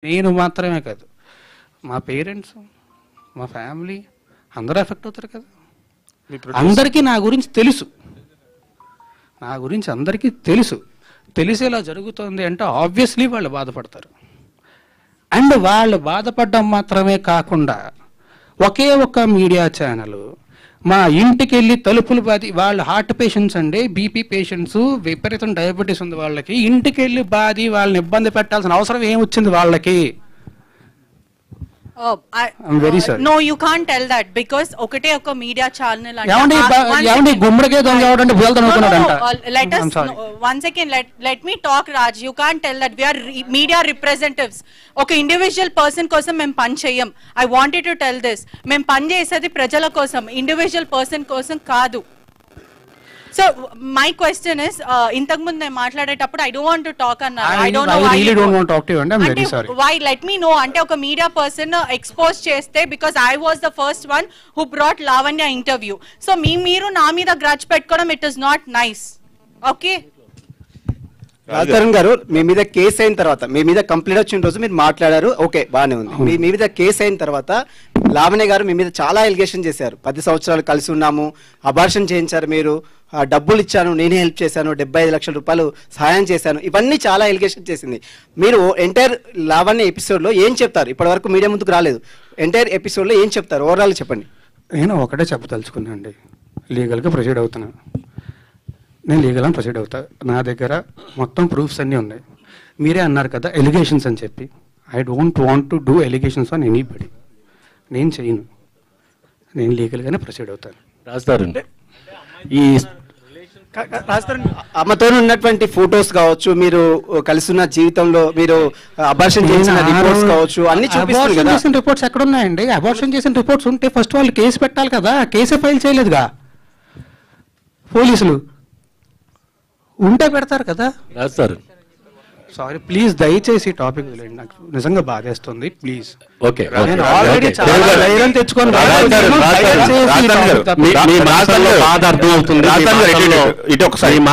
నేను మాత్రమే కాదు, మా పేరెంట్స్, మా ఫ్యామిలీ అందరూ ఎఫెక్ట్ అవుతారు కదా. అందరికీ నా గురించి తెలుసు, నా గురించి అందరికీ తెలుసు. తెలిసేలా జరుగుతుంది అంటే ఆబ్వియస్లీ వాళ్ళు బాధపడతారు. అండ్ వాళ్ళు బాధపడడం మాత్రమే కాకుండా ఒకే ఒక్క మీడియా ఛానల్ మా ఇంటికి వెళ్ళి తలుపులు బాది, వాళ్ళు హార్ట్ పేషెంట్స్ అండి, బీపీ పేషెంట్స్, విపరీతం డయాబెటీస్ ఉంది వాళ్ళకి, ఇంటికి వెళ్ళి బాది వాళ్ళని ఇబ్బంది పెట్టాల్సిన అవసరం ఏమొచ్చింది వాళ్ళకి? I'm very sorry. No, you can't tell that because okate oka media channel and గుమ్మడికే దొంగ ఎవడంటే బోల్తా అనుకున్నాడంట. Let us one second, let me talk, Raj. You can't tell that we are media representatives. Okay, individual person kosam mem pan cheyam. I wanted to tell this. Mem pan chesedi prajala kosam, individual person kosam kaadu. So my question is, ఇంతకు ముందు నేను మాట్లాడేటప్పుడు I don't want to talk అన్నారు. I don't know why. I really don't want to talk to you and I'm very sorry. Why? Let me know. అంటే ఒక media person expose చేస్తే, because I was the first one who brought Lavanya interview. So మీరు నా మీద grudge పెట్టుకోవడం, it is not nice. Okay? రాజధరన్ గారు, మీ మీద case అయిన తర్వాత, మీ మీద కంప్లైంట్ వచ్చిన రోజు మీరు మాట్లాడారు, ఓకే బాగానే ఉంది. మీ మీద కేసు అయిన తర్వాత లావణ్య గారు మీ మీద చాలా ఎలిగేషన్ చేశారు. 10 సంవత్సరాలు కలిసి ఉన్నాము, అబార్షన్ చేయించారు, మీరు డబ్బులు ఇచ్చాను, నేనే హెల్ప్ చేశాను, 75 లక్షల రూపాయలు సహాయం చేశాను, ఇవన్నీ చాలా ఎలిగేషన్ చేసింది. మీరు ఎంటైర్ లావణ్య ఎపిసోడ్లో ఏం చెప్తారు? ఇప్పటి వరకు మీడియా ముందుకు రాలేదు, ఎంటైర్ ఎపిసోడ్లో ఏం చెప్తారు? ఓవరాల్ చెప్పండి. నేను ఒకటే చెప్పదలుచుకున్నా అండి, లీగల్గా ప్రొసీడ్ అవుతున్నాను. నేను లీగల్ అని ప్రొసీడ్ అవుతా. నా దగ్గర మొత్తం ప్రూఫ్స్ అన్నీ ఉన్నాయి. మీరే అన్నారు కదా ఎలిగేషన్స్ అని చెప్పి. I don't want to do allegations on anybody. నేను చేయను, నేను లీగల్గానే ప్రొసీడ్ అవుతాను. రాజధరన్, ఈ అమ్మతో ఉన్నటువంటి ఫొటోస్ కావచ్చు, మీరు కలిసిన జీవితంలో మీరు అబార్షన్ చేసిన రిపోర్ట్స్ కావచ్చు, అన్ని చూపిస్తారు కదా. చేసిన రిపోర్ట్స్ ఎక్కడ ఉన్నాయండి? అబార్షన్ చేసిన రిపోర్ట్స్ ఉంటే ఫస్ట్ వాళ్ళు కేసు పెట్టాలి కదా. కేసే ఫైల్ చేయలేదుగా పోలీసులు. ఉంటే పెడతారు కదా. రాజధరన్, సారీ ప్లీజ్, దయచేసి టాపిక్ నాకు నిజంగా బాధేస్తుంది ప్లీజ్. ఓకే, నేను ఆల్రెడీ చాలా ధైర్యం తెచ్చుకొని మీ మాటల్లో బాధ అర్థమవుతుంది. ఇటు ఒకసారి